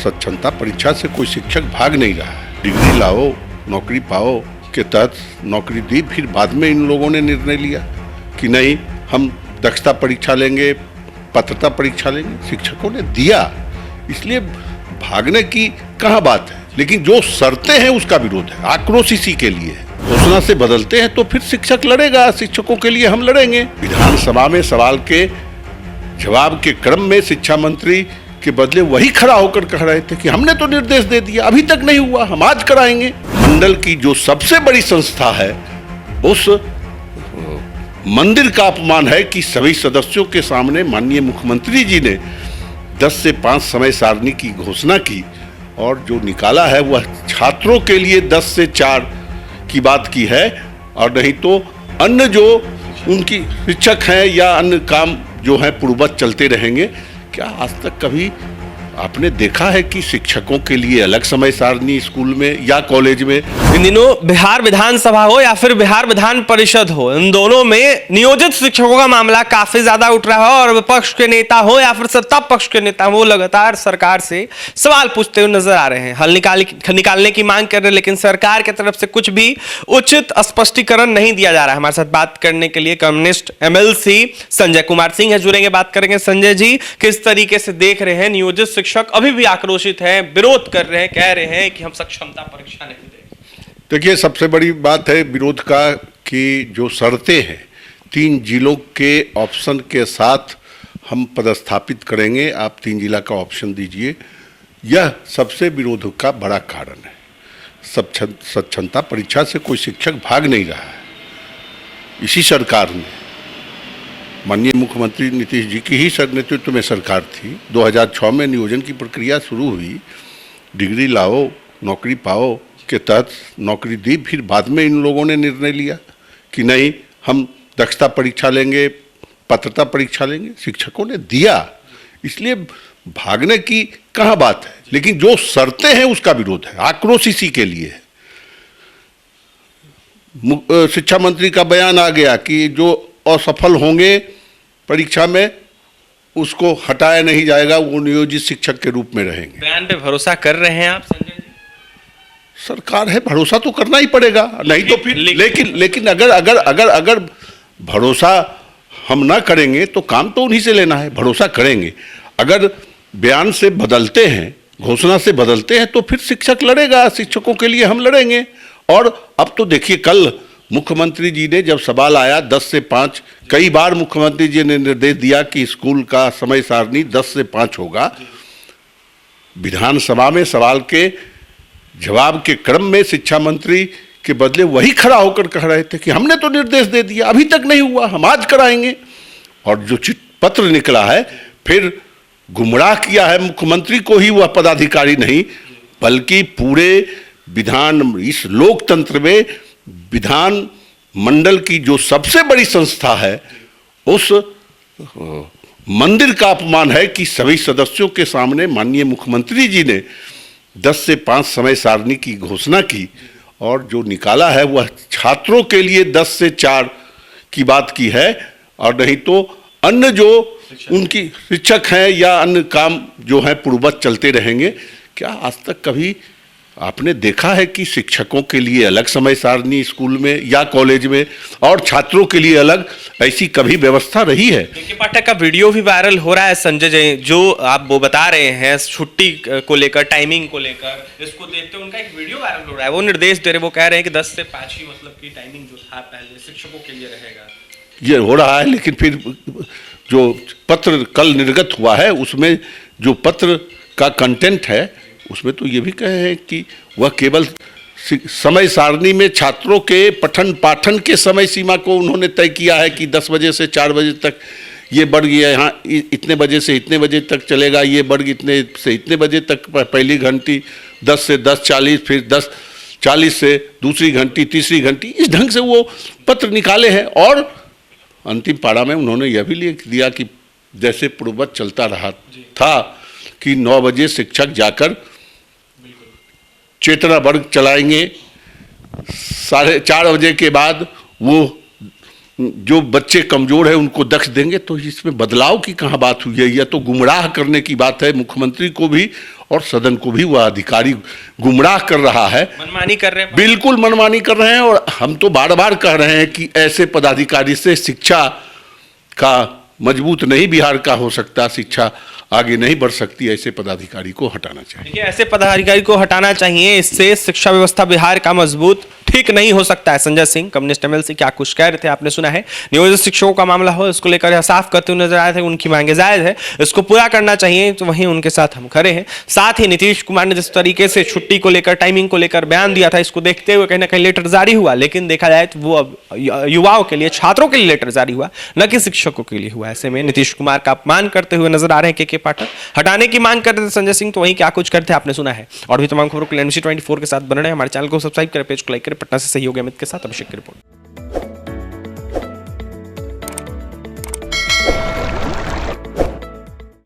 सक्षमता परीक्षा से कोई शिक्षक भाग नहीं रहा है। डिग्री लाओ, नौकरी पाओ के तहत नौकरी दी, फिर बाद में इन लोगों ने निर्णय लिया कि नहीं हम दक्षता परीक्षा लेंगे, पात्रता परीक्षा लेंगे। शिक्षकों ने दिया, इसलिए भागने की कहाँ बात है। लेकिन जो शर्तें हैं उसका विरोध है, आक्रोश इसी के लिए है। घोषणा से बदलते हैं तो फिर शिक्षक लड़ेगा, शिक्षकों के लिए हम लड़ेंगे। विधानसभा में सवाल के जवाब के क्रम में शिक्षा मंत्री के बदले वही खड़ा होकर कह रहे थे कि हमने तो निर्देश दे दिया, अभी तक नहीं हुआ, हम आज कराएंगे। मंडल की जो सबसे बड़ी संस्था है, उस मंदिर का अपमान है कि सभी सदस्यों के सामने माननीय मुख्यमंत्री जी ने 10 से 5 समय सारणी की घोषणा की और जो निकाला है वह छात्रों के लिए 10 से 4 की बात की है, और नहीं तो अन्य जो उनकी शिक्षक हैं या अन्य काम जो है पूर्ववत चलते रहेंगे। क्या आज तक कभी आपने देखा है कि शिक्षकों के लिए अलग समय सारणी स्कूल में या कॉलेज में? इन दिनों बिहार विधानसभा हो या फिर बिहार विधान परिषद हो, इन दोनों में नियोजित शिक्षकों का मामला काफी ज्यादा उठ रहा है और विपक्ष के नेता हो या फिर सत्ता पक्ष के नेता वो लगातार सरकार से सवाल पूछते हुए नजर आ रहे हैं, हल निकालने की मांग कर रहे हैं, लेकिन सरकार की तरफ से कुछ भी उचित स्पष्टीकरण नहीं दिया जा रहा है। हमारे साथ बात करने के लिए कम्युनिस्ट MLC संजय कुमार सिंह है, जुड़ेंगे, बात करेंगे। संजय जी, किस तरीके से देख रहे हैं नियोजित शिक्षक अभी भी आक्रोशित हैं, विरोध कर रहे हैं, कह रहे हैं कि हम सक्षमता परीक्षा नहीं देंगे? देखिए, सबसे बड़ी बात है विरोध का कि जो शर्तें हैं 3 जिलों के ऑप्शन के साथ हम पदस्थापित करेंगे, आप 3 जिला का ऑप्शन दीजिए, यह सबसे विरोध का बड़ा कारण है। सक्षमता परीक्षा से कोई शिक्षक भाग नहीं रहा है। इसी सरकार ने, माननीय मुख्यमंत्री नीतीश जी की ही नेतृत्व में सरकार थी, 2006 में नियोजन की प्रक्रिया शुरू हुई, डिग्री लाओ, नौकरी पाओ के तहत नौकरी दी, फिर बाद में इन लोगों ने निर्णय लिया कि नहीं हम दक्षता परीक्षा लेंगे, पात्रता परीक्षा लेंगे। शिक्षकों ने दिया, इसलिए भागने की कहाँ बात है। लेकिन जो शर्तें हैं उसका विरोध है, आक्रोश इसी के लिए है। शिक्षा मंत्री का बयान आ गया कि जो असफल होंगे परीक्षा में उसको हटाया नहीं जाएगा, वो नियोजित शिक्षक के रूप में रहेंगे। बयान पे भरोसा कर रहे हैं आप संजय जी? सरकार है, भरोसा तो करना ही पड़ेगा, नहीं तो फिर लेकिन अगर भरोसा हम ना करेंगे तो काम तो उन्हीं से लेना है। भरोसा करेंगे, अगर बयान से बदलते हैं, घोषणा से बदलते हैं तो फिर शिक्षक लड़ेगा, शिक्षकों के लिए हम लड़ेंगे। और अब तो देखिए, कल मुख्यमंत्री जी ने जब सवाल आया 10 से 5, कई बार मुख्यमंत्री जी ने निर्देश दिया कि स्कूल का समय सारणी 10 से 5 होगा। विधानसभा में सवाल के जवाब के क्रम में शिक्षा मंत्री के बदले वही खड़ा होकर कह रहे थे कि हमने तो निर्देश दे दिया, अभी तक नहीं हुआ, हम आज कराएंगे। और जो पत्र निकला है, फिर गुमराह किया है मुख्यमंत्री को ही, वह पदाधिकारी नहीं बल्कि पूरे इस लोकतंत्र में विधान मंडल की जो सबसे बड़ी संस्था है, उस मंदिर का अपमान है कि सभी सदस्यों के सामने माननीय मुख्यमंत्री जी ने 10 से 5 समय सारणी की घोषणा की और जो निकाला है वह छात्रों के लिए 10 से 4 की बात की है, और नहीं तो अन्य जो उनकी शिक्षक हैं या अन्य काम जो है पूर्ववत चलते रहेंगे। क्या आज तक कभी आपने देखा है कि शिक्षकों के लिए अलग समय सारणी स्कूल में या कॉलेज में और छात्रों के लिए अलग, ऐसी कभी व्यवस्था रही है? देखिए, पाठक का वीडियो भी वायरल हो रहा है संजय जी, जो आप वो बता रहे हैं छुट्टी को लेकर, टाइमिंग को लेकर, इसको देखते हुए उनका एक वीडियो वायरल हो रहा है। वो निर्देश दे रहे, वो कह रहे हैं कि 10 से 5 ही मतलब की टाइमिंग जो था पहले शिक्षकों के लिए रहेगा। ये हो रहा है, लेकिन फिर जो पत्र कल निर्गत हुआ है उसमें जो पत्र का कंटेंट है उसमें तो ये भी कहे हैं कि वह केवल समय सारणी में छात्रों के पठन पाठन के समय सीमा को उन्होंने तय किया है कि 10 बजे से 4 बजे तक ये वर्ग यहाँ इतने बजे से इतने बजे तक चलेगा, ये वर्ग इतने से इतने बजे तक पहली घंटी, 10 से 10:40, फिर 10:40 से दूसरी घंटी, तीसरी घंटी, इस ढंग से वो पत्र निकाले हैं। और अंतिम पारा में उन्होंने यह भी लिख दिया कि जैसे पूर्ववत चलता रहा था कि 9 बजे शिक्षक जाकर चेतना वर्ग चलाएंगे, 4:30 बजे के बाद वो जो बच्चे कमजोर है उनको दक्ष देंगे, तो इसमें बदलाव की कहाँ बात हुई है? यह तो गुमराह करने की बात है। मुख्यमंत्री को भी और सदन को भी वह अधिकारी गुमराह कर रहा है, मनमानी कर रहे हैं। बिल्कुल मनमानी कर रहे हैं। और हम तो बार बार कह रहे हैं कि ऐसे पदाधिकारी से शिक्षा का मजबूत नहीं बिहार का हो सकता, शिक्षा आगे नहीं बढ़ सकती। ऐसे पदाधिकारी को हटाना चाहिए। देखिए, ऐसे पदाधिकारी को हटाना चाहिए, इससे शिक्षा व्यवस्था बिहार का मजबूत ठीक नहीं हो सकता है। संजय सिंह कम्युनिस्ट एमएलसी क्या कुछ कह रहे थे आपने सुना है। नियोजित शिक्षकों का मामला हो, इसको लेकर यह साफ करते हुए नजर आए थे, उनकी मांगे जायज है, इसको पूरा करना चाहिए, तो वहीं उनके साथ हम खड़े हैं। साथ ही नीतीश कुमार ने जिस तरीके से छुट्टी को लेकर, टाइमिंग को लेकर बयान दिया था, इसको देखते हुए कहीं ना कहीं लेटर जारी हुआ, लेकिन देखा जाए तो वो अब युवाओं के लिए, छात्रों के लिए लेटर जारी हुआ, न कि शिक्षकों के लिए हुआ। ऐसे में नीतीश कुमार का अपमान करते हुए नजर आ रहे हैं के पाठक। हटाने की मांग करते थे संजय सिंह, तो वहीं क्या कुछ करते आपने सुना है। और भी तमाम खबरों के लिए NBC 24 के साथ बन रहे हैं। हमारे चैनल को सब्सक्राइब करें, पेज को लाइक करें। पटना से सहयोगी अमित के साथ अभिषेक की रिपोर्ट।